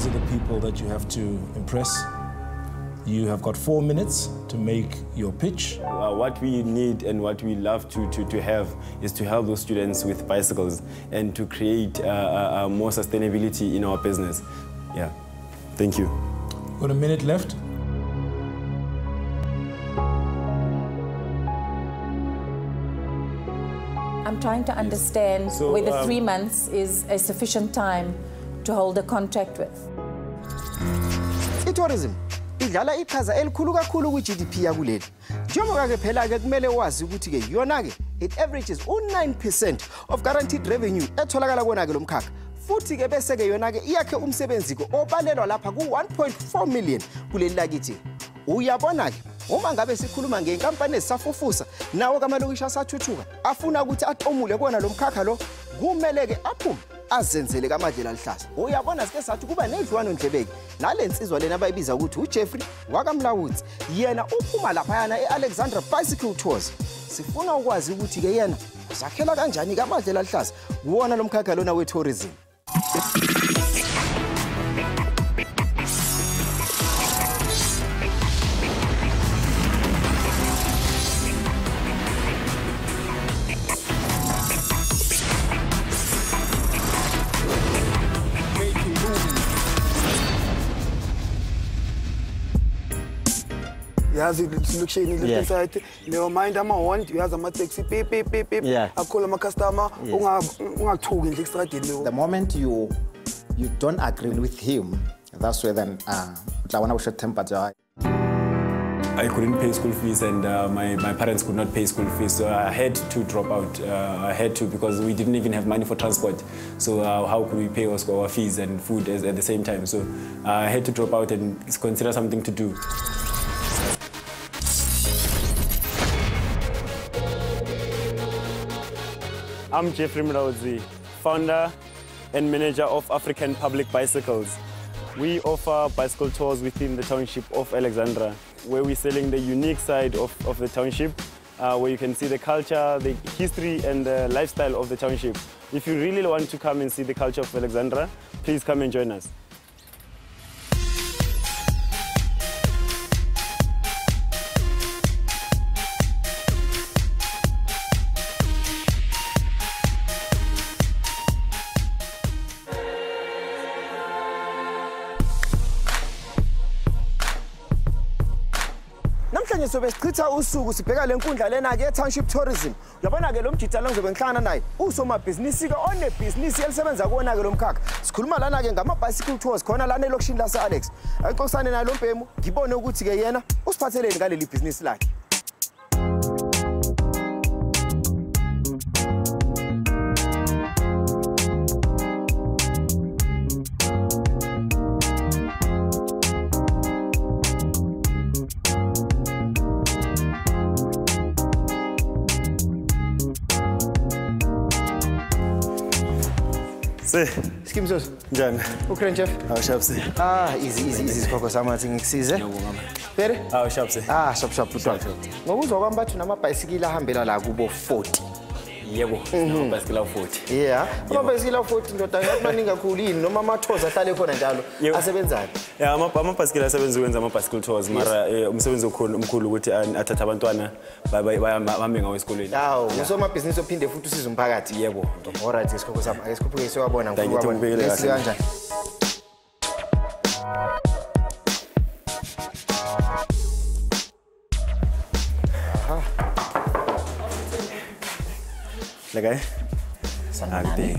These are the people that you have to impress. You have got 4 minutes to make your pitch. What we need and what we love to have is to help those students with bicycles and to create more sustainability in our business. Yeah, thank you. Got a minute left. I'm trying to understand whether 3 months is a sufficient time to hold a contract with. Tourism idlala iqhaza elikhulu kakhulu kwi-GDP yakuleli. Njengoba ke phela ke kumele wazi ukuthi ke yona ke it averages 9% of guaranteed revenue etholakala kona ke lomkhakha. Futhi ke bese ke yona ke iyakhe umsebenzi ko obalelwa lapha ku 1.4 million kuleli lakithi. Uyabona ke uma ngabe sikhuluma ngenkampani esafufusa nawo kamalokisha asathuthuka afuna ukuthi atomule kona lomkhakha lo kumele ke aphume azenzele kamadlela alihlaza. Uyabona sike sathi kuba nedlwano ndlebeke nalensizwa lena abayibiza ukuthi uJeffry wakamlaudzi yena uphuma lapha yana eAlexandra Bicycle Tours. Sifuna ukwazi ukuthi ke yena uzakhela kanjani kamadlela alihlaza kuwona lomkhakha lona we-tourism. Yazi solution is inside. Never mind amahond, uyazi ama taxi beep. I call my customer ungathuki nje estradini. The moment you don't agree with him, that's where then utlawana usho temper. I couldn't pay school fees and my parents could not pay school fees, so I had to drop out. I had to because we didn't even have money for transport. So how could we pay our fees and food at the same time? So I had to drop out and consider something to do. I'm Jeffry Mulaudzi, founder and manager of African Public Bicycles. We offer bicycle tours within the township of Alexandra, where we're selling the unique side of the township, where you can see the culture, the history and the lifestyle of the township. If you really want to come and see the culture of Alexandra, please come and join us. Namhlanje sobe sichitha usuku sibheka lenkundla lena ke township tourism. Uyabona ke lo mjidala ngizobe ngihlangana naye usomabhizinisi ke onebhizinisi elisebenza kuona ke lo mkhakha. Sikhuluma lana ke ngama bicycle tours khona lana elokishini lase Alex. Axoxisane naye lo mbhemu ngibone ukuthi ke yena usiphatheleni ngaleli business lakhe. Skimsos. Njani? Okay, Jeff. Sharp se. Easy sikho sama ngikusize. Bere? Sharp se. Sharp. Ngokuzwa kwami bathu namabhayisikili ahambela la kubo 40. Yebo, amabhayisikili awu-40. Yeah. Amabhayisikili awu-40 ndoda maningi kakhulu yini noma amathoza ahlale khona njalo asebenzani? Yeah, amabhayisikili asebenza ukwenza ama-bicycle tours mara umsebenzi omkhulu ukuthi athathe abantwana bahambe ngawo esikoleni. Hawu, ngusomabhizinisi ophinde futhi usize umphakathi. Yebo. Alright, isikhopho sami ake sikhuphuke siwabona ngikuba ngibekele kahle kanjani. Lagay? Santi.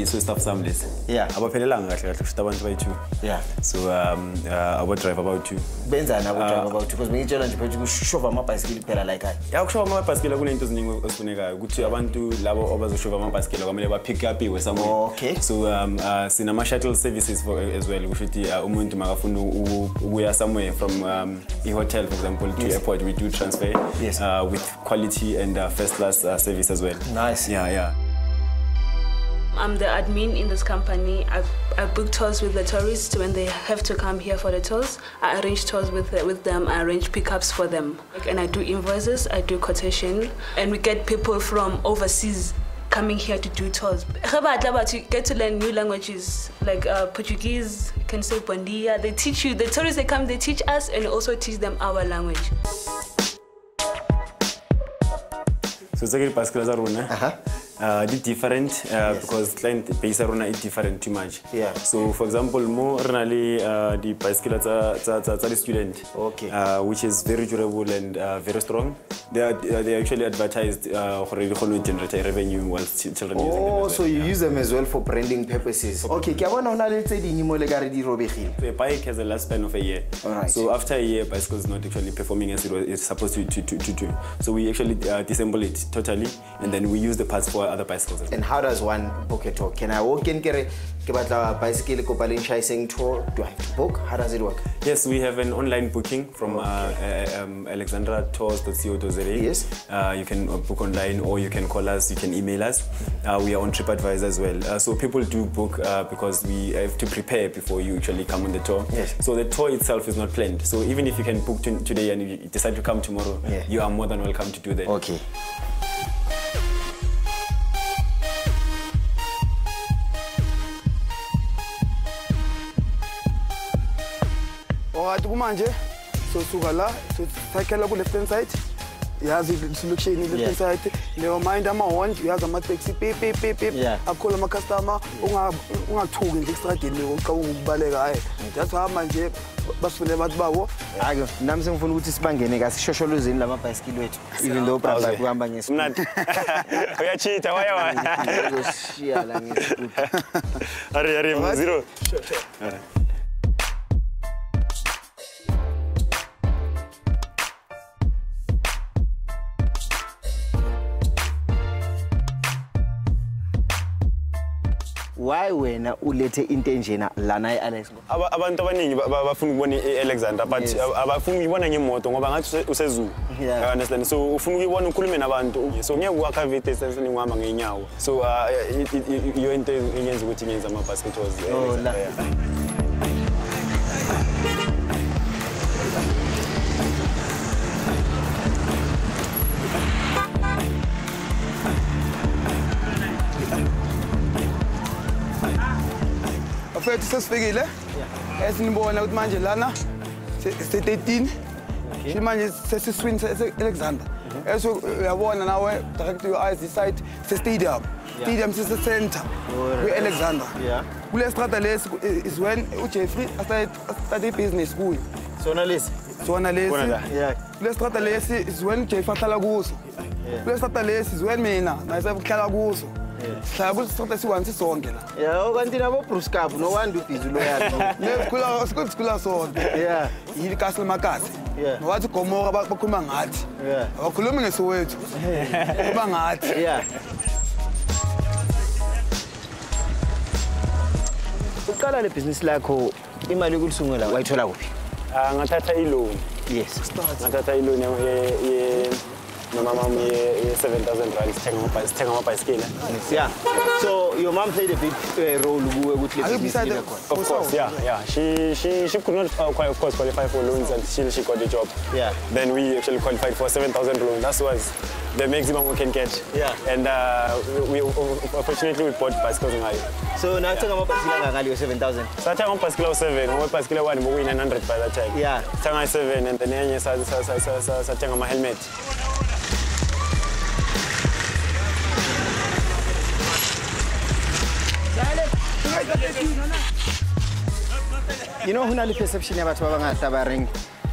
So stuff some list. Yeah. Abaphelelanga kahle kushuta abantu bayi2. Yeah. So abo drive about 2. Benzani abo drive about 2 because ngitshela nje phethe ukushova amabhayisikili phela like that. Yeah, ukushova amabhayisikili kunento eziningi esifunekayo ukuthi abantu labo abazoshova amabhayisikili kwamele ba pick up iwe somewhere. Okay. So sina ma shuttle services as well kushuthi umuntu makafuna ukuya somewhere from a hotel for example to airport, we do transfer with quality and first class service as well. Nice. Yeah. I'm the admin in this company. I book tours with the tourists when they have to come here for the tours. I arrange tours with them. I arrange pickups for them. And I do invoices, I do quotation. And we get people from overseas coming here to do tours. To get to learn new languages like Portuguese, you can say bom dia. They teach you, the tourists they come, they teach us and also teach them our language. So it's like different because client base is different too much. Yeah. So for example, more really the bicycle the student, which is very durable and very strong. They actually advertised for the generate revenue while children using them. Oh, so you use them as well for branding purposes. Okay, the bike has a lifespan of a year. Alright. So after a year, bicycle is not actually performing as it's supposed to do. So we actually disassemble it totally, and then we use the parts for other bicycles. And how does one book a tour? Can I walk in bicycle tour? Do I have to book? How does it work? Yes, we have an online booking from alexandratours.co.za. Yes. You can book online or you can call us, you can email us. We are on TripAdvisor as well. So people do book because we have to prepare before you actually come on the tour. Yes. So the tour itself is not planned. So even if you can book today and you decide to come tomorrow, you are more than welcome to do that. Okay. So Sugala, so cycle left hand side. You have the solution left hand side. Never mind, I'm on. You have a taxi, pay. I call my customer. Talking extra that's how my jet. But for never bow. I go. Namsing from Wutis Bank and I got social losing Lama bicycle, even though Prabha Guambang is not. We are cheating. Are zero. Why when ulete intention lana Alex? Abantu abaningi bafuna ukubona eAlexandra but abafuna ukubona ngemoto ngoba ngathi usezulu. You understand? So ufuna ukubona ukhulume nabantu. So ngeke uakave distance ngihamba ngenyawo. So iyo into enyenza ukuthi ngenza ama basket tours. After sesifikile esinibona ukuthi manje lana se13 manje sesiswini Alexandra eso uyabona nawe direct your eyes this side se stadium se center we Alexandra kule strata lesi is when uJeffrey started business kuyo Sona lesi kule strata lesi is when Jeffrey ahlala kuso kule strata lesi is when mina nayisabuhlala kuso. Yeah, kanti nabo Bruce Cup no one do busy loyal. Skula so. Yeah. Yili castle makasi. Yeah. Wathi Gomora bakhuluma ngathi. Yeah. Abakhulumi ngeSoweto. Kuba ngathi. Yeah. Uqala le business lakho imali ukulisungela wayithola kuphi? Ngathatha i-loan. Yes. Ngathatha i-loan ye mama 7,000 rand sithenga amabhayisikili. Yeah. So your mom played a big role with Of course, yeah. She could not of course qualify for loans until she got the job. Yeah. Then we actually qualified for 7,000 loan. That was the maximum we can get. Yeah. And unfortunately we bought bicycles in Hawaii. So now thenga amabhayisikili ngali 7,000. So thenga amabhayisikili 7, amabhayisikili 1 we 900 by that time. Yeah. Thenga 7 and then enye thenga ama helmet. You know, huna perception yabathu abangahlaba ring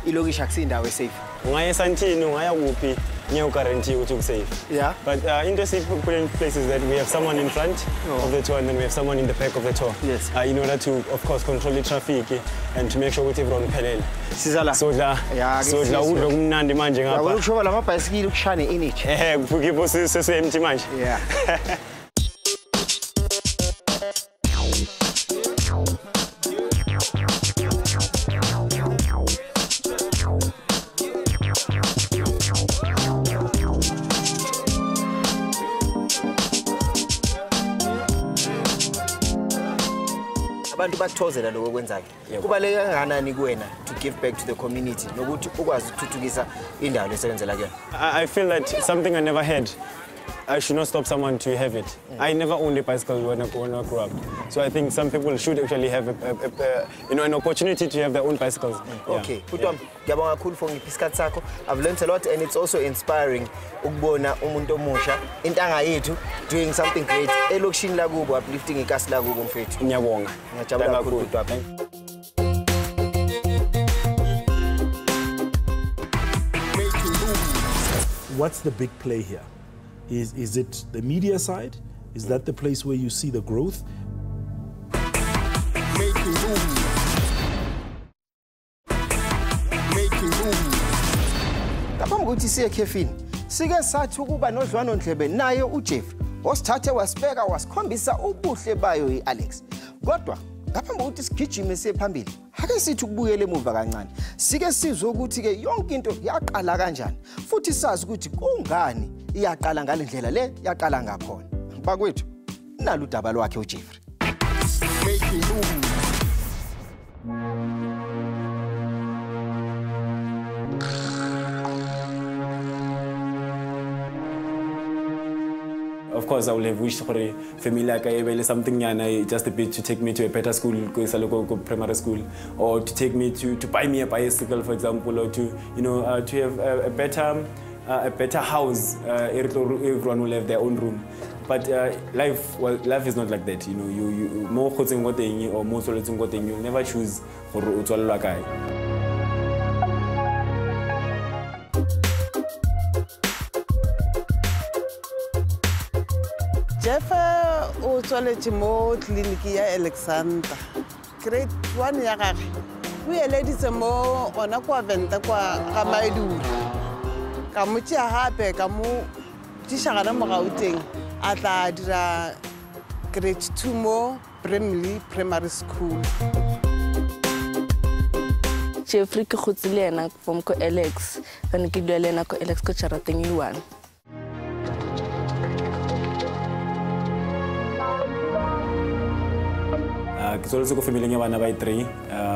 ilokish akusindawo safe. Ungaya Santini, ungaya kuphi, ngiye guarantee ukuthi usafe. Yeah. But interesting place is that we have someone in front of the tour and then we have someone in the back of the tour. Yes. In order to, of course, control the traffic and to make sure ukuthi everyone uphelele. Sizala. So udla kumnandi manje ngapha. Ukushoba lamabhayisikili ukushane inich. Kukibo sese-empty manje. Yeah. Abantu bakuthozela lokho kwenzake. Kubaleka kangakanani kuwena to give back to the community nokuthi ukwazi ukuthuthukisa indawo lesebenzela kuyona? I feel that something I never had I should not stop someone to have it. I never owned a bicycle when I grew up. So I think some people should actually have an opportunity to have their own bicycles. Okay, ngiyabonga kakhulu for ngiphisikat sakho. I've learned a lot and it's also inspiring ukubona umuntu omusha intanga yethu doing something great elokishini lakubo uplifting ikasi lakubo mfethu. Ngiyabonga. Ngiyajabula kakhulu Butwami. What's the big play here? Is it the media side? Is that the place where you see the growth? Ngaphambi kokuthi siye ekhefini, sike sathi ukuba nodlwana ndlebe naye uJeffrey, osithathe wasibeka wasikhombisa ubuhle bayo iAlex. Kodwa ngaphambi kokuthi sigijime siye phambili, ake sithi ukubuyela emuva kancane. Sike sizwe ukuthi ke yonke into yaqala kanjani, futhi sazi ukuthi kungani iyaqala ngalendlela le yaqala ngakhona. Bakwethu, nalo udaba lwakhe uJeffrey. Of course, I would have wished for a family like something just a bit to take me to a better school, go primary school, or to take me to buy me a bicycle, for example, or to to have a better house. Everyone will have their own room. But life is not like that. You more or more you'll never choose for utwalakai. Jeff o tswaletse mo tleliniki ya Alexandra. Grade 1 ya gagwe. O eleditse mo ona kwa venta kwa ga Maidula. Ka mo tšea gape ka mo tšishagana mo Gauteng. A tla dira grade 2 mo primary school. Jeffrey ke khotsi le ena from ko Alex. Kana ke dula le ena ko Alex ko Charateng 1. Ke tswaletse ko family ya bana ba 3,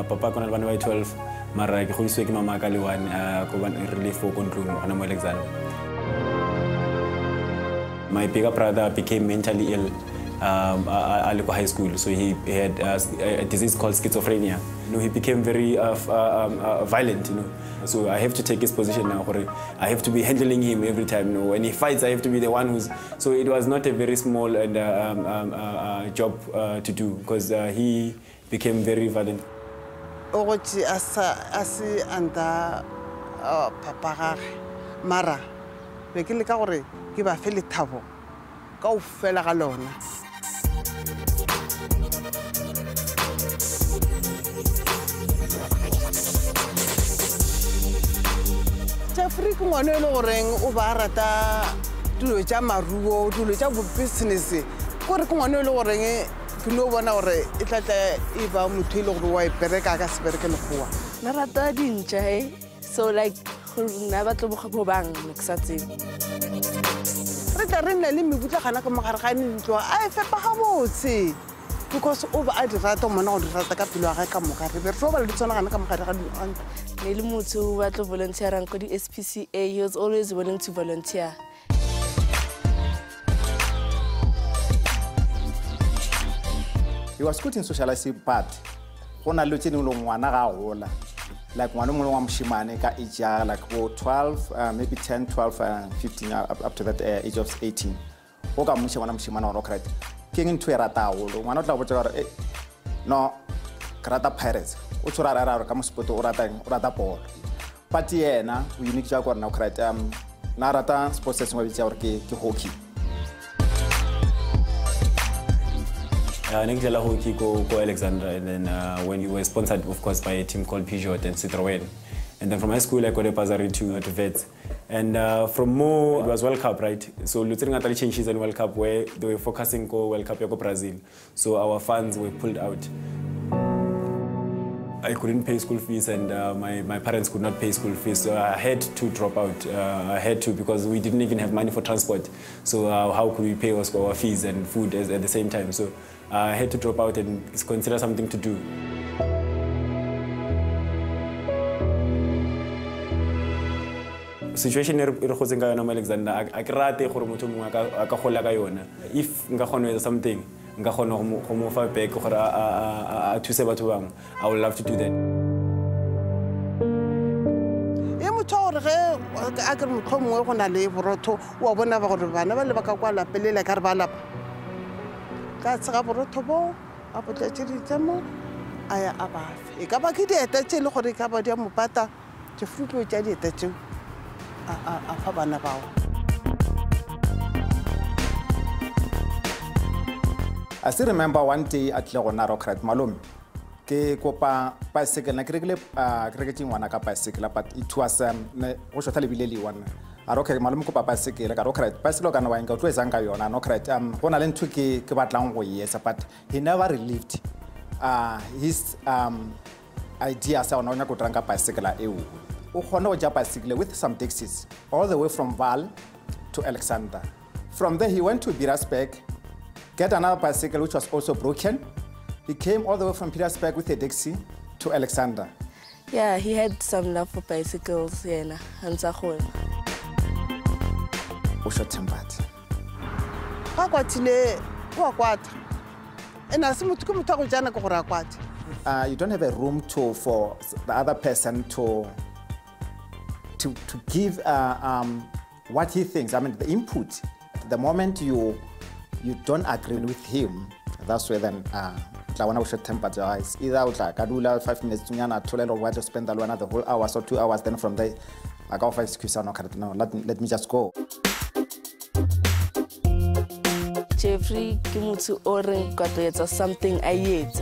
papa kona le bana ba 12, mara ke godiswe ke mama ka le 1 ko bana relief for control ana mo Alexandra. My bigger brother became mentally ill at high school, so he had a disease called schizophrenia. He became very violent, So I have to take his position now. I have to be handling him every time. When he fights, I have to be the one who's. So it was not a very small and job to do because he became very violent. Ogochi asi anda papa mara be ke le ka gore ke ba fele thabo ka o fela ga lona. Jeffrey ke ngwana le goreng o ba rata dilo tša maruo, dilo tša bo business. Gore ke ngwana le goreng ke no bona gore e tlatla e ba motho ile gore wa ipereka ka sebereke le goa. Na rata dintša so like na ba tlo go bang ke sa tsebe. Re tla re nne le mebutlagana ka mogare ga ntlo a e fepa ga botse. Because over I rata mona go rata ka pelo ga ka mogare. Be re ba le tsona gana ka mogare ga dintlo. Ne le motho wa tlo volunteerang ko di SPCA. He was always willing to volunteer. He was good in socializing, but gona lo tsene lo ngwana ga gola. Like ngwana mongwe wa moshimane ka age like 12, maybe 10, 12, 15 up to that age of 18. O ka moshe ngwana moshimane wa rocket. Ke eng ntwe rata go lo ngwana tla botsa gore no karata Pirates o tsora rara ka mo sport o rata ball. But yena o unique ja go rena o karata na rata sports se ngwa bitsa gore ke hockey. Nekidlala hockey go Alexandra, and then when you were sponsored, of course, by a team called Peugeot and Citroën. And then from high school, I got a bursary to Vets. And from Mo, it was World Cup, right? So Lutheran Atali changes in World Cup where they were focusing on World Cup in Brazil. So our funds were pulled out. I couldn't pay school fees, and my parents could not pay school fees, so I had to drop out. I had to because we didn't even have money for transport. So how could we pay our fees and food at the same time? So I had to drop out and consider something to do. situation e re gotseng ka yona mo Alexandra a ke rate gore motho mongwe a ka gola ka yona. If nka kgona ho etsa something nka kgona go mo fa back gore a thuse batho bang, I would love to do that. motho gore ge a ke motho mongwe go na le borotho wa bona ba gore bana ba le ba ka kwa lapelela ka re ba lapa ka tsega borotho bo a potlatse ditsemo a ya a bafe e ka ba ke dieta tse le gore ka ba di a mopata Jeffry tja dieta tseo a fa bana bao. I still remember one day at Leonardo Krat Malum. Ke kopa bicycle na kregele kregeti ngwana ka bicycle but it was go shotha lebileli one. A roka malum kopa bicycle ka roka bicycle kana wa inga tlo etsa nka yona no krat go na le ntwe ke batlang go yesa but he never relieved his idea sa ona go tranka bicycle e o. O khona go ja bicycle with some taxis all the way from Val to Alexandra. From there he went to Birasberg, get another bicycle which was also broken. He came all the way from Petersburg with a taxi to Alexandra. Yeah, he had some love for bicycles, yeah, and Zahol. Usho tembat. You don't have a room for the other person to give what he thinks. I mean, the input. The moment you don't agree with him, that's where then either 5 minutes to spend the whole hour or 2 hours, then from there I go for excuse. No, let me just go. Jeffry Kimutu Oren got something I ate.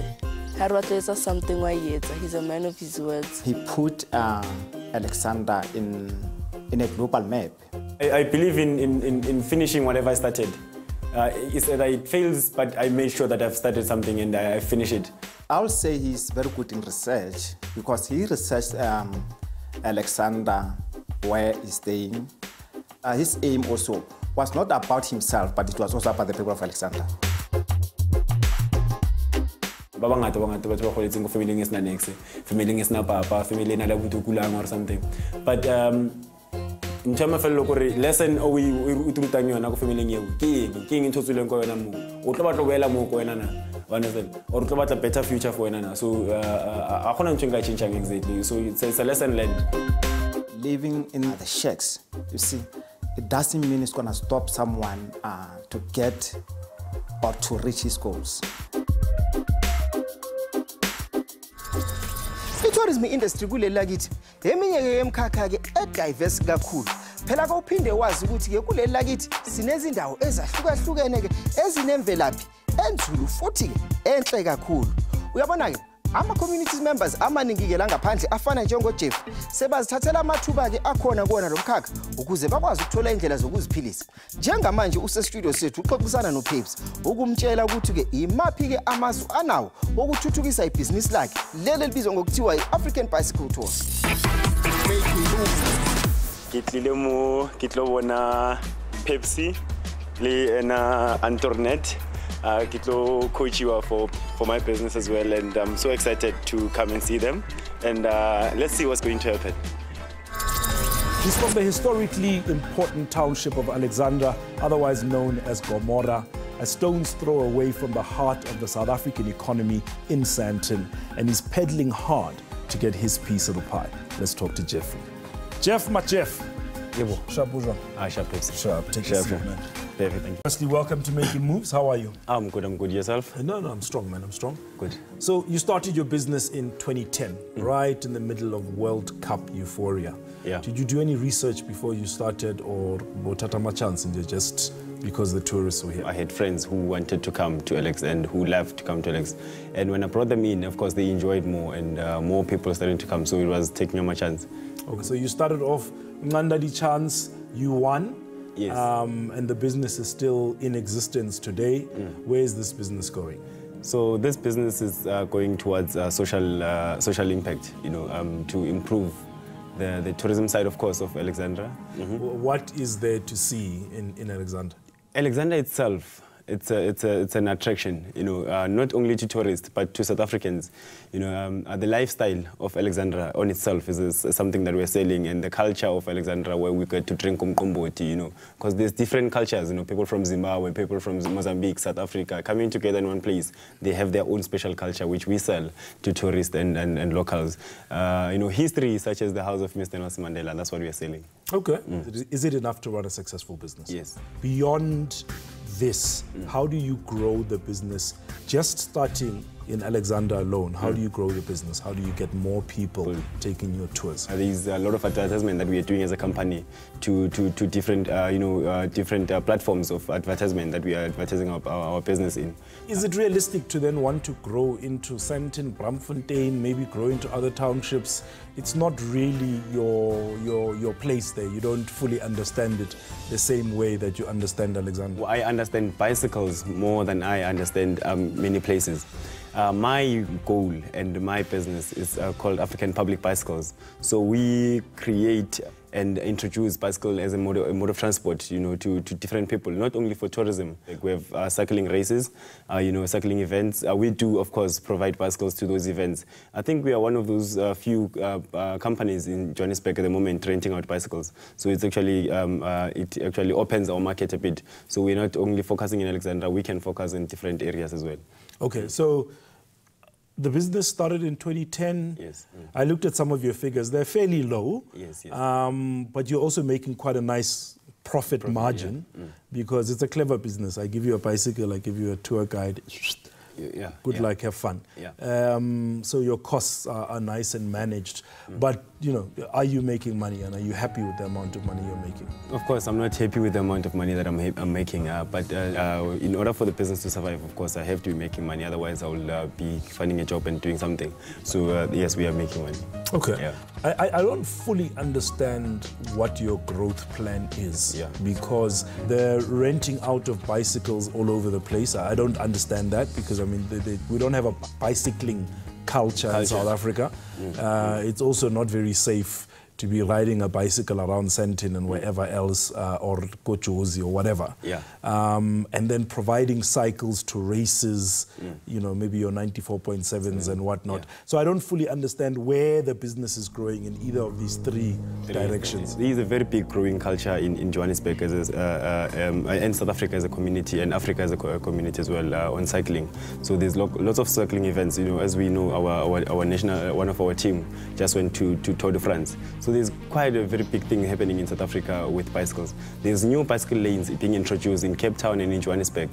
Something I ate. He's a man of his words. He put Alexandra in a global map. I believe in finishing whatever I started. It's that it fails, but I made sure that I've started something and I finish it. I would say he's very good in research because he researched Alexandra, where he's staying. His aim also was not about himself, but it was also about the people of Alexandra. Family is not next, family is not papa, family is not or something. But in terms of the lesson we utulutang yona ko family ngeo ke eng ntho tsweleng ko yona mo o tlo batla boela mo ko wena na understand or tlo batla better future for wena na so a khona ntho nka change exactly so it's a lesson learned. Living in the shacks, you see, it doesn't mean it's gonna stop someone to get or to reach his goals. I-tourism industry kule lakithi eminye yemkhakha ke diverse kakhulu phela ka uphinde wazi ukuthi ke kule lakithi sinezindawo ezahlukahlukene ke ezinemvelaphi enzulu futhi enhle kakhulu. Uyabona ke ama-community members amaningi ke la ngaphandle afana njengo Jeff sebazithathela amathuba ke akhona kuona lo mkhakha ukuze bakwazi ukuthola indlela zokuziphilisa. Njengamanje usestudio sethu uxoxisana noPeps ukumtshela ukuthi ke imaphi ke amasu anawo okuthuthukisa ibhizinisi lakhe leli libizwa ngokuthiwa i-African Bicycle Tours. Kitlile mo kitlo bona Pepsi le na Antoinette. Kitlo coach you for my business as well, and I'm so excited to come and see them, and let's see what's going to happen. He's from the historically important township of Alexandra, otherwise known as Gomora, a stone's throw away from the heart of the South African economy in Sandton, and he's peddling hard to get his piece of the pie. Let's talk to Jeffry. Jeff, my Jeff. Sharp, Sharp. Take a seat, man. Perfect. Firstly, welcome to Making Moves. How are you? I'm good. Yourself? No, I'm strong, man. I'm strong. Good. So you started your business in 2010, right in the middle of World Cup euphoria. Yeah. Did you do any research before you started, or botata chance and just because the tourists were here? I had friends who wanted to come to Alex and who left to come to Alex. And when I brought them in, of course, they enjoyed more and more people started to come. So it was taking my chance. Okay, so you started off, Ngandadi chance, you won. Yes. And the business is still in existence today. Where is this business going? So this business is going towards social impact, you know, to improve the tourism side, of course, of Alexandra. What is there to see in Alexandra? Alexandra itself it's an attraction, you know, not only to tourists, but to South Africans. You know, the lifestyle of Alexandra on itself is something that we're selling, and the culture of Alexandra, where we get to drink umqombothi, you know, because there's different cultures, you know, people from Zimbabwe, people from Mozambique, South Africa, coming together in one place. They have their own special culture, which we sell to tourists and locals. You know, history such as the house of Mr. Nelson Mandela, that's what we are selling. Okay. Is it enough to run a successful business? Yes. Beyond this, how do you grow the business? Just starting in Alexandra alone, how do you grow the business? How do you get more people taking your tours? There's a lot of advertisement that we are doing as a company to different, different platforms of advertisement that we are advertising our business in. Is it realistic to then want to grow into Sandton, Bramfontein, maybe grow into other townships? It's not really your place there. You don't fully understand it the same way that you understand Alexandra. Well, I understand bicycles more than I understand many places. My goal and my business is called African Public Bicycles. So we create and introduce bicycle as a mode of transport, you know, to different people, not only for tourism. Like we have cycling races, you know, cycling events. We do, of course, provide bicycles to those events. I think we are one of those few companies in Johannesburg at the moment renting out bicycles. So it's actually, it actually opens our market a bit. So we're not only focusing in Alexandra, we can focus in different areas as well. Okay, so the business started in 2010. Yes. I looked at some of your figures. They're fairly low. Yes, yes. But you're also making quite a nice profit margin because it's a clever business. I give you a bicycle, I give you a tour guide. Good luck, have fun. So your costs are nice and managed. But, you know, are you making money and are you happy with the amount of money you're making? Of course, I'm not happy with the amount of money that I'm making. But in order for the business to survive, of course, I have to be making money. Otherwise, I will be finding a job and doing something. So, yes, we are making money. Okay. Yeah. I don't fully understand what your growth plan is because they're renting out of bicycles all over the place. I don't understand that because, I mean, we don't have a bicycling culture in South Africa. It's also not very safe to be riding a bicycle around Sandton and wherever else, or Kochozi or whatever. And then providing cycles to races, you know, maybe your 94.7s and whatnot. So I don't fully understand where the business is growing in either of these three directions. There is a very big growing culture in Johannesburg and South Africa as a community and Africa as a community as well on cycling. So there's lots of cycling events. You know, as we know, our national, one of our team just went to Tour de France. So there's quite a very big thing happening in South Africa with bicycles. There's new bicycle lanes being introduced in Cape Town and in Johannesburg,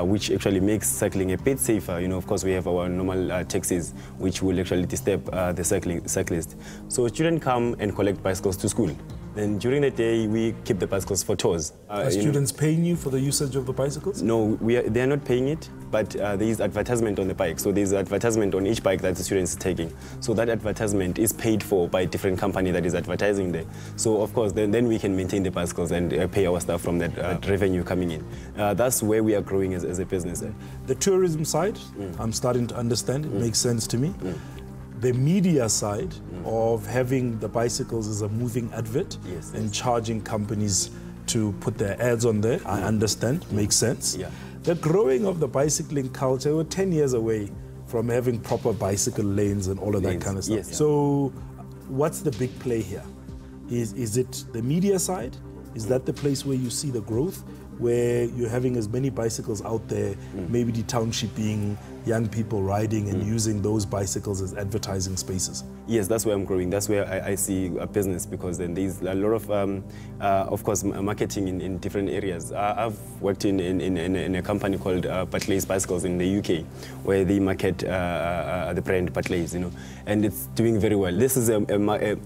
which actually makes cycling a bit safer. You know, of course, we have our normal taxis, which will actually disturb the cyclist. So children come and collect bicycles to school. Then during the day, we keep the bicycles for tours. Are students paying you for the usage of the bicycles? No, they are not paying it, but there is advertisement on the bike. So there's advertisement on each bike that the student is taking. So that advertisement is paid for by a different company that is advertising there. So of course, then we can maintain the bicycles and pay our staff from that revenue coming in. That's where we are growing as a business. The tourism side, I'm starting to understand. It makes sense to me. The media side of having the bicycles as a moving advert and charging companies to put their ads on there, I understand, makes sense. The growing of the bicycling culture, we're 10 years away from having proper bicycle lanes and all of that kind of stuff. So what's the big play here? Is it the media side? Is that the place where you see the growth, where you're having as many bicycles out there, maybe the township being young people riding and using those bicycles as advertising spaces? Yes, that's where I'm growing. That's where I see a business, because then there's a lot of course, marketing in different areas. I've worked in a company called Patlay's Bicycles in the UK, where they market the brand Patlay's, you know, and it's doing very well. This is a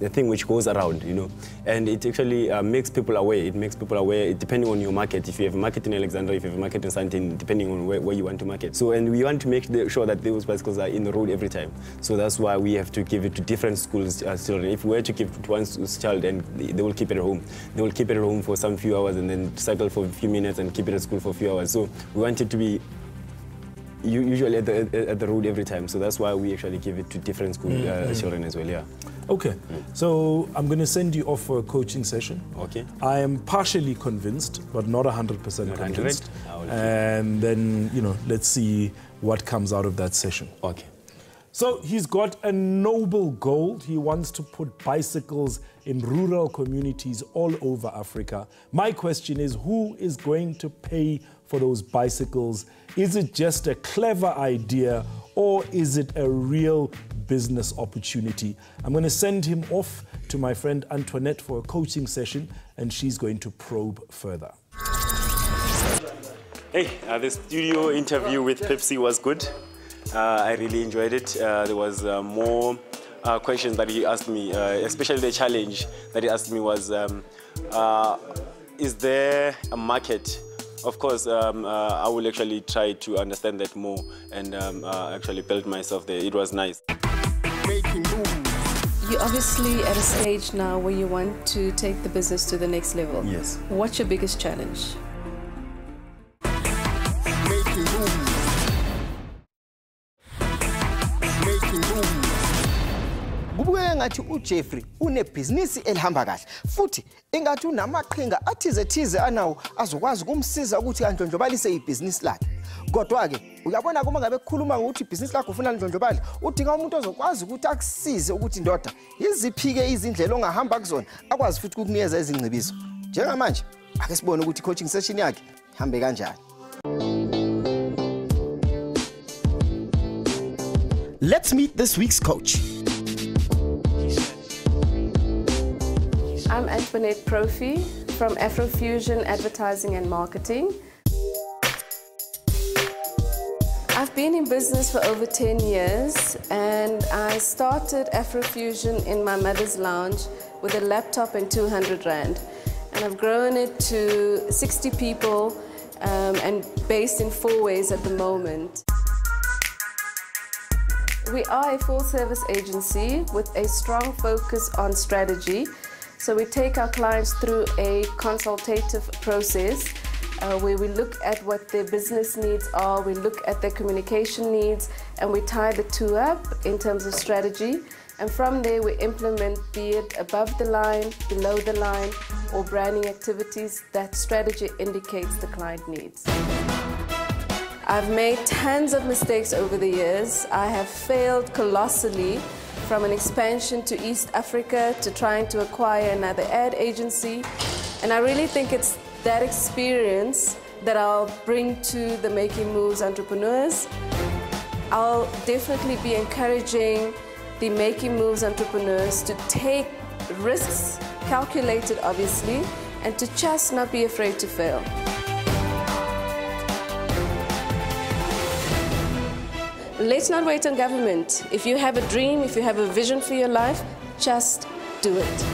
thing which goes around, you know, and it actually makes people aware. It makes people aware, depending on your market. If you have a market in Alexandra, if you have a market in Sandton, depending on where you want to market. So, and we want to make sure that those bicycles are in the road every time. So that's why we have to give it to different schools' children. If we were to give it to one child and they will keep it at home, they will keep it at home for some few hours and then cycle for a few minutes and keep it at school for a few hours. So we want it to be Usually at the road every time, so that's why we actually give it to different school children as well, yeah. Okay, so I'm going to send you off for a coaching session. Okay. I am partially convinced, but not 100% convinced. And then, you know, let's see what comes out of that session. Okay. So he's got a noble goal. He wants to put bicycles in rural communities all over Africa. My question is, who is going to pay for those bicycles? Is it just a clever idea, or is it a real business opportunity? I'm going to send him off to my friend Antoinette for a coaching session, and she's going to probe further. Hey, the studio interview with Pepsi was good. I really enjoyed it. There was more questions that he asked me, especially the challenge that he asked me was, is there a market? Of course, I will actually try to understand that more and actually build myself there. It was nice. You're obviously at a stage now where you want to take the business to the next level. Yes. What's your biggest challenge? Kubukeka ngathi uJeffrey unebhizinisi elihamba kahle futhi ingathi unamaqhinga athize anawo azokwazi ukumsiza ukuthi andlondlobalise ibhizinisi lakhe. Kodwa ke uyabona kuma ngabe kukhuluma ukuthi ibhizinisi lakho ufuna ndlondlobale udinga umuntu ozokwazi ukuthi akusize ukuthi ndoda yiziphi ke izindlela ongahamba kuzona akwazi futhi ukukunikeza izingcibizo. Njengamanje ake sibone ukuthi coaching session yakhe ihambe kanjani. Let's meet this week's coach. I'm Antoinette Profi from Afrofusion Advertising and Marketing. I've been in business for over 10 years, and I started Afrofusion in my mother's lounge with a laptop and 200 Rand. And I've grown it to 60 people and based in 4 ways at the moment. We are a full-service agency with a strong focus on strategy. So we take our clients through a consultative process where we look at what their business needs are, we look at their communication needs, and we tie the two up in terms of strategy. And from there we implement, be it above the line, below the line, or branding activities that strategy indicates the client needs. I've made tons of mistakes over the years. I have failed colossally, from an expansion to East Africa to trying to acquire another ad agency. And I really think it's that experience that I'll bring to the Making Moves entrepreneurs. I'll definitely be encouraging the Making Moves entrepreneurs to take risks, calculated obviously, and to just not be afraid to fail. Let's not wait on government. If you have a dream, if you have a vision for your life, just do it.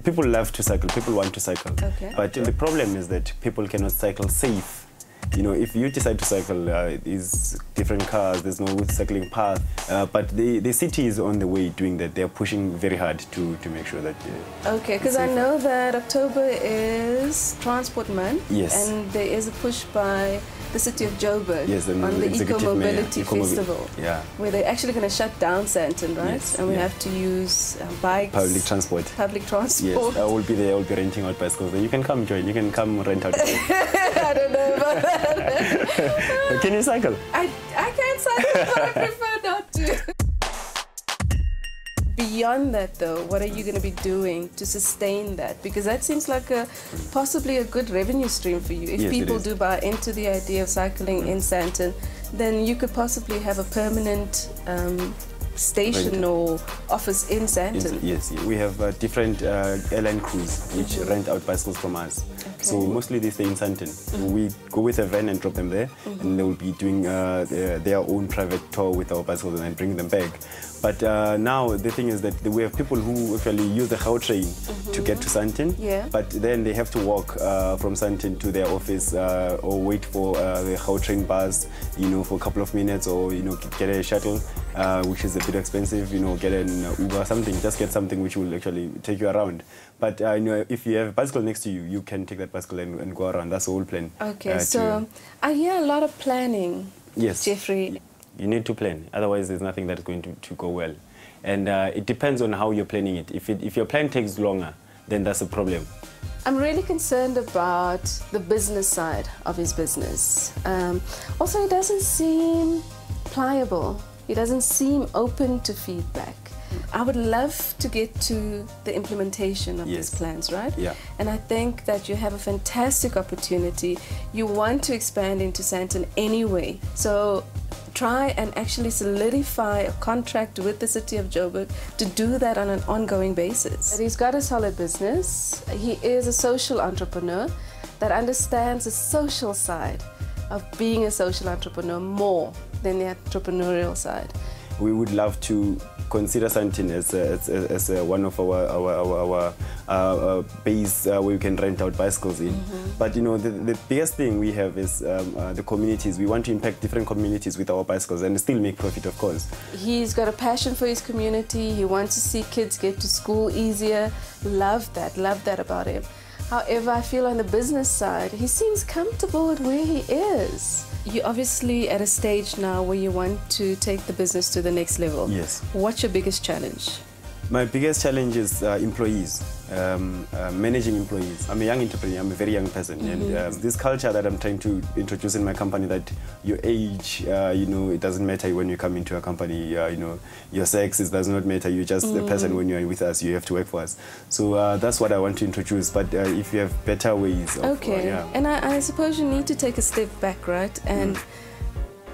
People love to cycle, people want to cycle. Okay. But the problem is that people cannot cycle safe. You know, if you decide to cycle, these different cars, there's no cycling path. But the city is on the way doing that. They're pushing very hard to make sure that... Okay, because I know that October is Transport Month. Yes. And there is a push by the city of Joburg on the Eco-Mobility Festival. Yeah. Where they're actually going to shut down Sandton, right? Yes, and we have to use bikes. Public transport. Public transport. Yes, I will be there. I will be renting out bicycles. You can come join. You can come rent out. I don't know about that. Can you cycle? I can cycle, but I prefer not to. Beyond that though, what are you going to be doing to sustain that? Because that seems like possibly a good revenue stream for you. If people do buy into the idea of cycling in Sandton, then you could possibly have a permanent station or office in Sandton. Yes, we have different airline crews which rent out bicycles from us. Okay. So mostly they stay in Sandton. We go with a van and drop them there, and they will be doing their own private tour with our bicycles and then bring them back. But now the thing is that we have people who actually use the Gau train to get to Sandton, but then they have to walk from Sandton to their office or wait for the Gau train bus, you know, for a couple of minutes, or you know, get a shuttle which is a bit expensive, you know, get an Uber or something. Just get something which will actually take you around. But you know, if you have a bicycle next to you, you can take that bicycle and go around. That's the whole plan. Okay, so I hear a lot of planning. Yes, Jeffrey. You need to plan. Otherwise, there's nothing that's going to go well. And it depends on how you're planning it. If your plan takes longer, then that's a problem. I'm really concerned about the business side of his business. Also, he doesn't seem pliable. He doesn't seem open to feedback. I would love to get to the implementation of these plans, right? Yeah. And I think that you have a fantastic opportunity. You want to expand into Sandton anyway. So try and actually solidify a contract with the city of Joburg to do that on an ongoing basis. He's got a solid business. He is a social entrepreneur that understands the social side of being a social entrepreneur more than the entrepreneurial side. We would love to consider Sandton as one of our base where we can rent out bicycles in. But you know, the biggest thing we have is the communities. We want to impact different communities with our bicycles and still make profit, of course. He's got a passion for his community. He wants to see kids get to school easier. Love that about him. However, I feel on the business side, he seems comfortable with where he is. You're obviously at a stage now where you want to take the business to the next level. Yes. What's your biggest challenge? My biggest challenge is employees, managing employees. I'm a young entrepreneur, I'm a very young person. And this culture that I'm trying to introduce in my company, that your age, you know, it doesn't matter when you come into a company, you know, your sex, it does not matter. You're just a person. When you're with us, you have to work for us. So that's what I want to introduce. But if you have better ways of... And I suppose you need to take a step back, right? And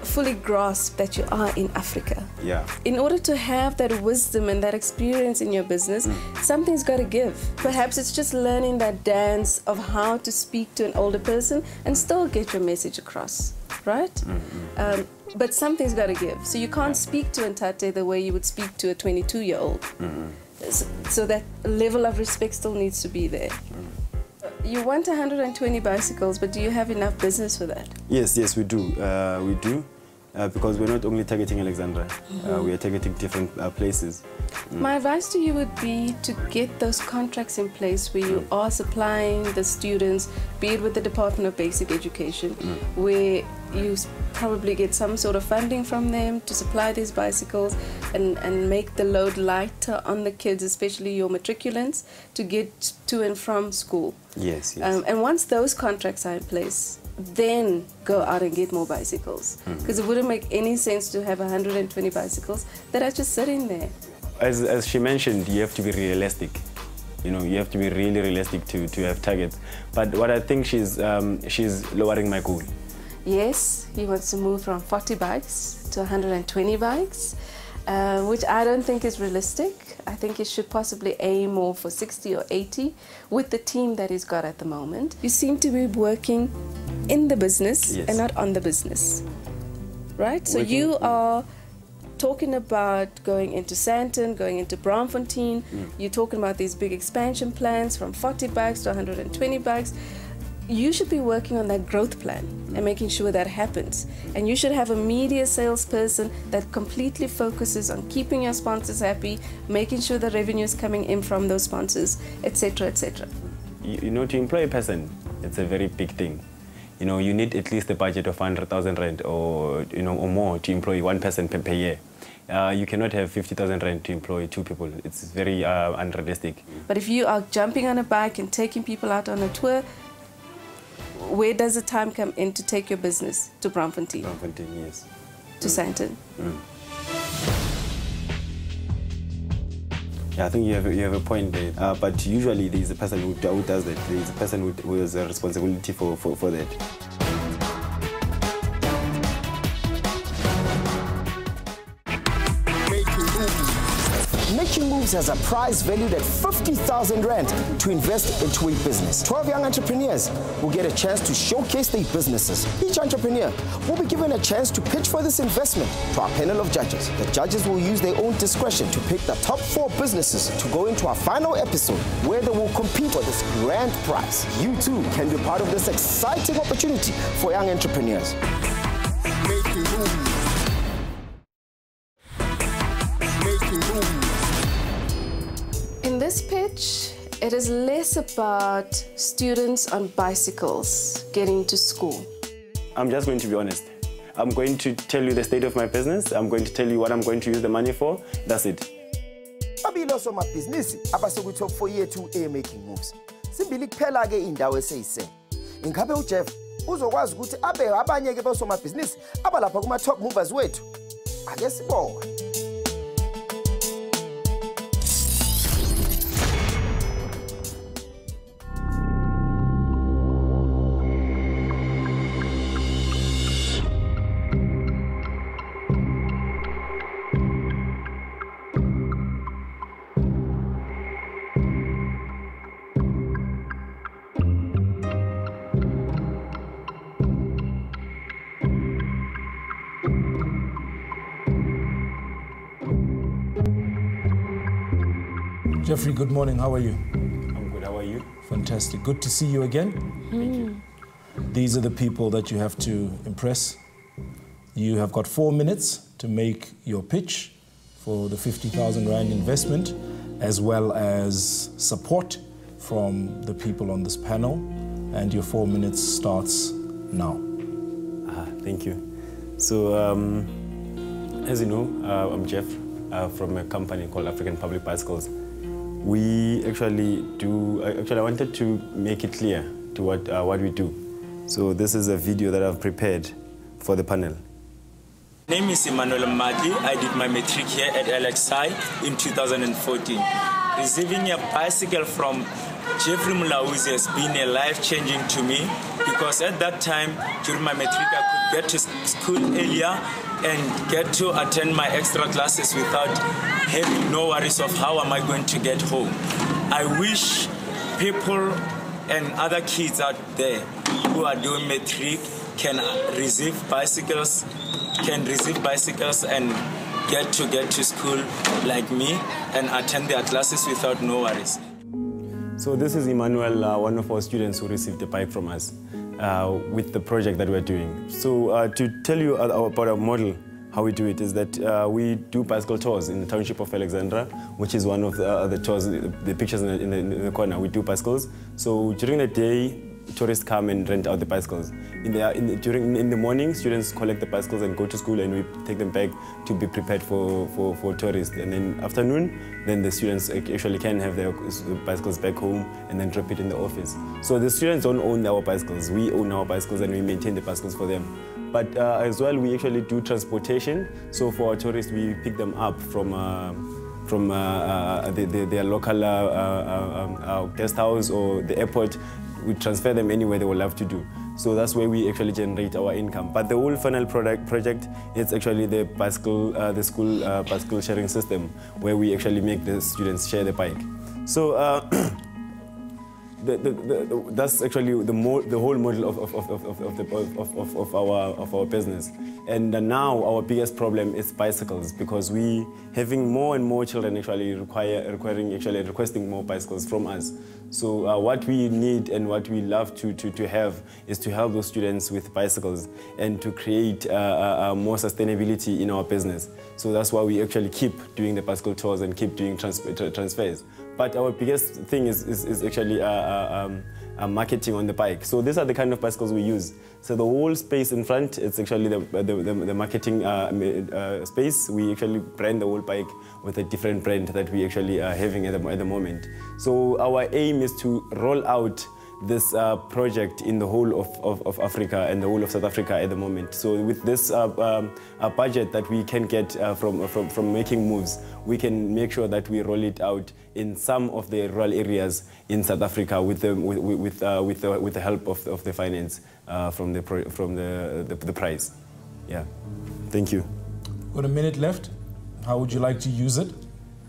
fully grasp that you are in Africa. Yeah. In order to have that wisdom and that experience in your business, something's got to give. Perhaps it's just learning that dance of how to speak to an older person and still get your message across, right? But something's got to give. So you can't speak to Ntate the way you would speak to a 22-year-old. So that level of respect still needs to be there. You want 120 bicycles, but do you have enough business for that? Yes, we do. We do, because we're not only targeting Alexandra, we are targeting different places. My advice to you would be to get those contracts in place where you are supplying the students, be it with the Department of Basic Education, where you probably get some sort of funding from them to supply these bicycles and make the load lighter on the kids, especially your matriculants, to get to and from school. Yes. And once those contracts are in place, then go out and get more bicycles. Because it wouldn't make any sense to have 120 bicycles that are just sitting there. As she mentioned, you have to be realistic. You know, you have to be really realistic to have targets. But what I think she's lowering my goal. Yes, he wants to move from 40 bikes to 120 bikes, which I don't think is realistic. I think he should possibly aim more for 60 or 80 with the team that he's got at the moment. You seem to be working in the business and not on the business, right? So you are talking about going into Sandton, going into Braamfontein. You're talking about these big expansion plans from 40 bikes to 120 bikes. You should be working on that growth plan and making sure that happens. And you should have a media salesperson that completely focuses on keeping your sponsors happy, making sure the revenue is coming in from those sponsors, etc., etc. You know, to employ a person, it's a very big thing. You know, you need at least a budget of 100,000 rand or, you know, or more to employ one person per year. You cannot have 50,000 rand to employ 2 people. It's very unrealistic. But if you are jumping on a bike and taking people out on a tour, where does the time come in to take your business to Braamfontein? Braamfontein, yes. To Sandton? Yeah, I think you have a point there. But usually there is a person who does that. There is a person who has a responsibility for that. Making Moves has a prize valued at 50,000 Rand to invest into a business. 12 young entrepreneurs will get a chance to showcase their businesses. Each entrepreneur will be given a chance to pitch for this investment to our panel of judges. The judges will use their own discretion to pick the top 4 businesses to go into our final episode where they will compete for this grand prize. You too can be part of this exciting opportunity for young entrepreneurs. Making Moves. pitch, it is less about students on bicycles getting to school. I'm just going to be honest. I'm going to tell you the state of my business. I'm going to tell you what I'm going to use the money for. That's it. Babilo soma business abasekuthi top 4 yethu making moves. Simbili kuphela ke indawo eseyise. Ingabe uJeff uzokwazi ukuthi abe abanye ke bosoma business abalapha kuma top movers wethu. Ake sibone. Jeffrey, good morning. How are you? I'm good. How are you? Fantastic. Good to see you again. Thank you. These are the people that you have to impress. You have got 4 minutes to make your pitch for the 50,000 Rand investment, as well as support from the people on this panel. And your 4 minutes starts now. Thank you. So, as you know, I'm Jeff from a company called African Public Bicycles. We actually I wanted to make it clear to what we do. So this is a video that I've prepared for the panel. My name is Emmanuel Madi. I did my matric here at LXI in 2014. Receiving a bicycle from Jeffry Mulaudzi has been a life-changing to me, because at that time, during my matric, I could get to school earlier and get to attend my extra classes without having no worries of how am I going to get home. I wish people and other kids out there who are doing matric can receive bicycles and get to school like me and attend their classes without no worries. So this is Emmanuel, one of our students who received a bike from us with the project that we're doing. So to tell you about our model, how we do it is that we do bicycle tours in the township of Alexandra, which is one of the tours, the pictures in the corner. We do bicycles. So during the day, tourists come and rent out the bicycles. In the morning, students collect the bicycles and go to school, and we take them back to be prepared for tourists. And then afternoon, then the students actually can have their bicycles back home and then drop it in the office. So the students don't own our bicycles. We own our bicycles and we maintain the bicycles for them. But as well, we actually do transportation. So for our tourists, we pick them up from their local guest house or the airport. We transfer them anywhere they would love to do. So that's where we actually generate our income. But the whole final project is actually the school bicycle sharing system, where we actually make the students share the bike. So that's actually the whole model of our business. And now our biggest problem is bicycles, because we having more and more children actually requesting more bicycles from us. So what we need and what we love to have is to help those students with bicycles and to create more sustainability in our business. So that's why we actually keep doing the bicycle tours and keep doing transfers. But our biggest thing is actually marketing on the bike. So these are the kind of bicycles we use. So the whole space in front, it's actually the marketing space. We actually brand the whole bike with a different brand that we actually are having at the moment. So our aim is to roll out this project in the whole of Africa and the whole of South Africa at the moment. So with this budget that we can get from making moves, we can make sure that we roll it out in some of the rural areas in South Africa with the help of the finance from the prize. Yeah, thank you. Got a minute left. How would you like to use it?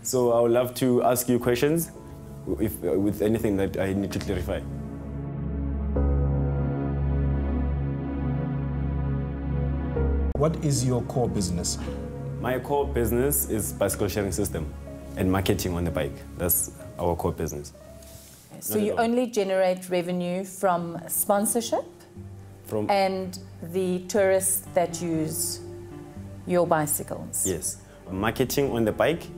So I would love to ask you questions with anything that I need to clarify. What is your core business? My core business is bicycle sharing system and marketing on the bike. That's our core business. So you only generate revenue from sponsorship and the tourists that use your bicycles? Yes. Marketing on the bike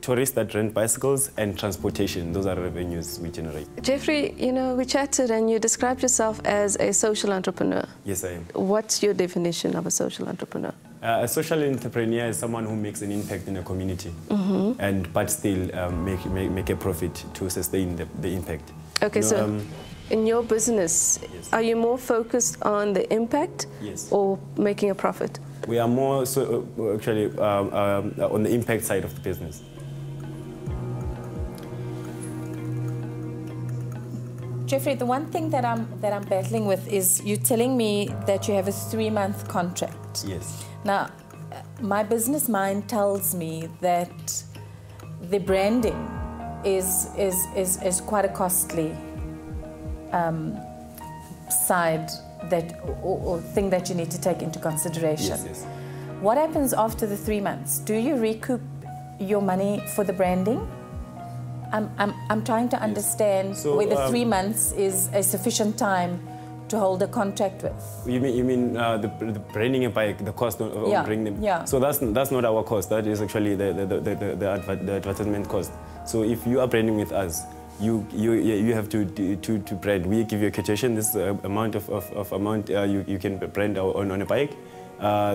tourists that rent bicycles and transportation. Those are revenues we generate. Jeffrey, you know, we chatted and you described yourself as a social entrepreneur. Yes, I am. What's your definition of a social entrepreneur? A social entrepreneur is someone who makes an impact in a community, but still make a profit to sustain the impact. Okay, you know, in your business, yes. Are you more focused on the impact yes. or making a profit? We are more actually on the impact side of the business. Jeffrey, the one thing that I'm battling with is you telling me that you have a 3-month contract. Yes. Now, my business mind tells me that the branding is quite a costly side or thing that you need to take into consideration. Yes, yes. What happens after the 3 months? Do you recoup your money for the branding? I'm trying to understand whether 3 months is a sufficient time to hold a contract with. You mean the branding a bike, the cost of bringing them? Yeah. So that's not our cost. That is actually the advertisement cost. So if you are branding with us, you have to brand. We give you a quotation. This amount of amount you can brand on a bike.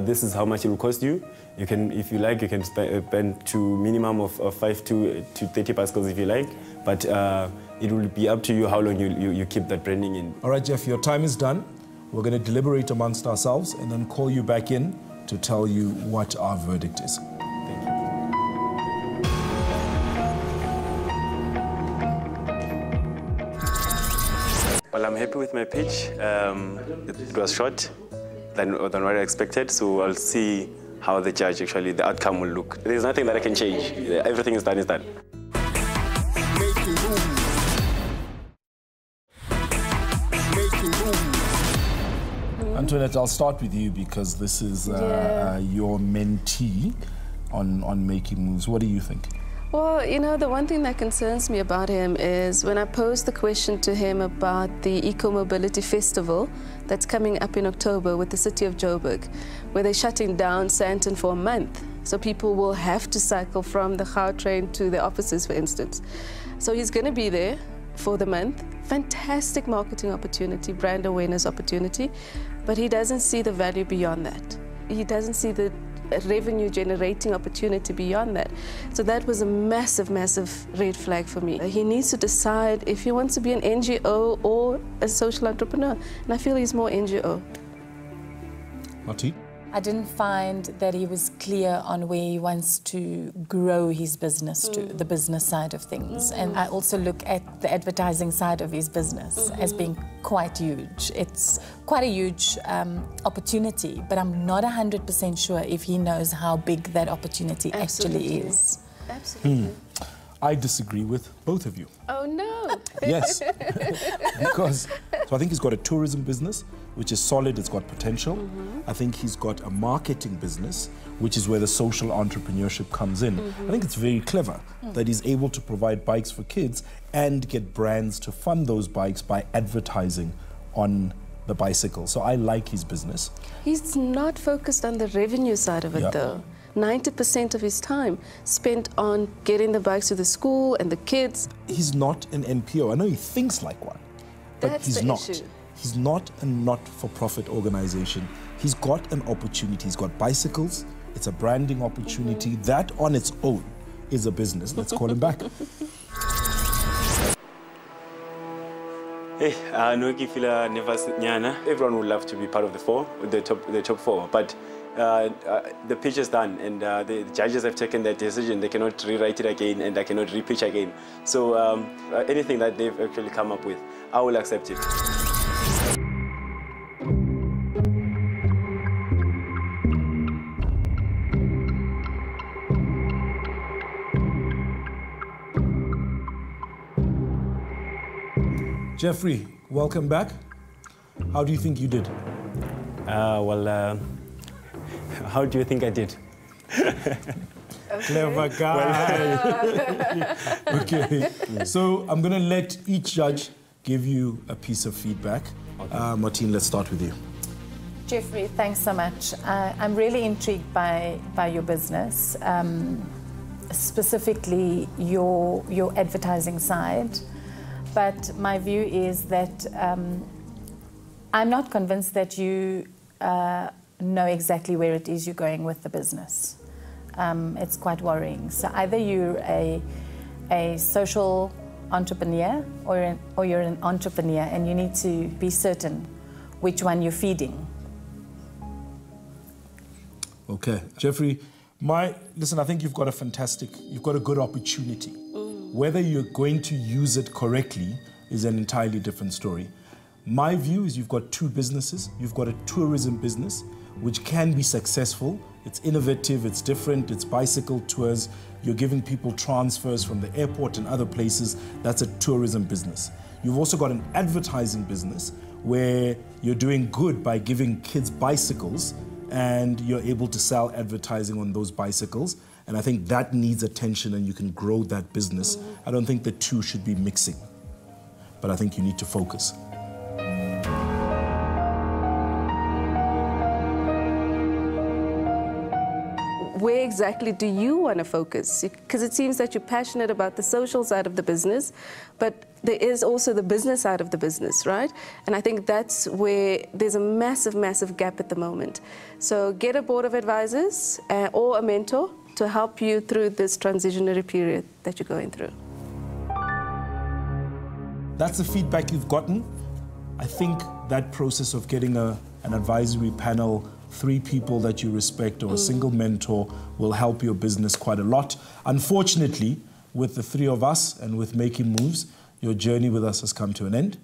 This is how much it will cost you. You can, if you like, you can spend to minimum of 5 to 30 bicycles if you like. But it will be up to you how long you keep that branding in. All right, Jeff, your time is done. We're going to deliberate amongst ourselves and then call you back in to tell you what our verdict is. Thank you. Well, I'm happy with my pitch. It was short than what I expected, so I'll see how the judge actually, the outcome will look. There's nothing that I can change. Everything is done, is done. Antoinette, I'll start with you because this is your mentee on making moves. What do you think? Well, you know, the one thing that concerns me about him is when I posed the question to him about the Eco-Mobility Festival that's coming up in October with the city of Joburg, where they're shutting down Sandton for a month. So people will have to cycle from the Gautrain to the offices, for instance. So he's going to be there for the month. Fantastic marketing opportunity, brand awareness opportunity, but he doesn't see the value beyond that. He doesn't see the revenue generating opportunity beyond that. So that was a massive, massive red flag for me. He needs to decide if he wants to be an NGO or a social entrepreneur. And I feel he's more NGO. Martine? I didn't find that he was clear on where he wants to grow his business to, the business side of things. And I also look at the advertising side of his business as being quite huge. It's quite a huge opportunity, but I'm not 100% sure if he knows how big that opportunity actually is. Absolutely. I disagree with both of you. Oh, no. Yes, because so I think he's got a tourism business, which is solid, it's got potential. I think he's got a marketing business, which is where the social entrepreneurship comes in. I think it's very clever that he's able to provide bikes for kids and get brands to fund those bikes by advertising on the bicycle. So I like his business. He's not focused on the revenue side of it, though. 90% of his time spent on getting the bikes to the school and the kids. He's not an NPO. I know he thinks like one, but he's not. Issue. He's not a not-for-profit organization. He's got an opportunity. He's got bicycles. It's a branding opportunity. That on its own is a business. Let's call him back. Hey, everyone would love to be part of the top four, but the pitch is done, and the judges have taken their decision. They cannot rewrite it again, and I cannot repitch again. So anything that they've actually come up with, I will accept it. Jeffrey, welcome back. How do you think you did? How do you think I did? Clever guy. Okay, so I'm going to let each judge give you a piece of feedback. Okay. Martine, let's start with you. Jeffrey, thanks so much. I'm really intrigued by your business. specifically your advertising side, but my view is that I'm not convinced that you know exactly where it is you're going with the business. It's quite worrying. So either you're a social entrepreneur or you're an entrepreneur, and you need to be certain which one you're feeding. Okay, Jeffrey, listen, I think you've got a good opportunity. Whether you're going to use it correctly is an entirely different story. My view is you've got two businesses. You've got a tourism business, which can be successful. It's innovative, it's different, it's bicycle tours. You're giving people transfers from the airport and other places. That's a tourism business. You've also got an advertising business where you're doing good by giving kids bicycles, and you're able to sell advertising on those bicycles. And I think that needs attention, and you can grow that business. I don't think the two should be mixing, but I think you need to focus. Where exactly do you want to focus? Because it seems that you're passionate about the social side of the business, but there is also the business side of the business, right? And I think that's where there's a massive, massive gap at the moment. So get a board of advisors or a mentor to help you through this transitionary period that you're going through. That's the feedback you've gotten. I think that process of getting an advisory panel, 3 people that you respect, or a single mentor will help your business quite a lot. Unfortunately, with the 3 of us and with making moves, your journey with us has come to an end.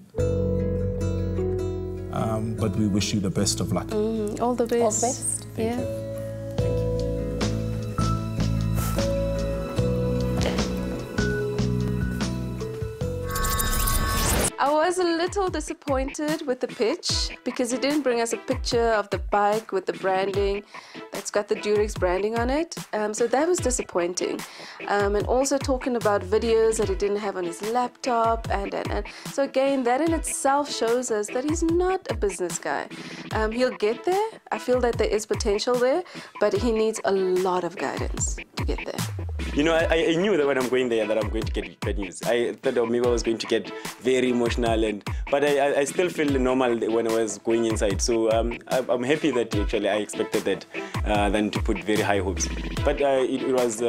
But we wish you the best of luck. All the best. All the best. Thank you. I was a little disappointed with the pitch because it didn't bring us a picture of the bike with the branding that's got the Durex branding on it. So that was disappointing. And also talking about videos that he didn't have on his laptop. And so again, that in itself shows us that he's not a business guy. He'll get there. I feel that there is potential there, but he needs a lot of guidance to get there. You know, I knew that when I'm going there that I'm going to get bad news. I thought maybe I was going to get very emotional, but I still feel normal when I was going inside. So I'm happy that actually I expected that than to put very high hopes. But it was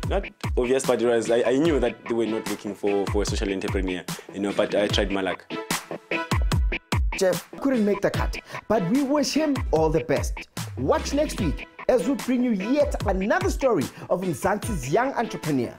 not obvious, but it was, I knew that they were not looking for a social entrepreneur, you know, but I tried my luck. Jeff couldn't make the cut, but we wish him all the best. Watch next week as we bring you yet another story of Mzansi's young entrepreneur.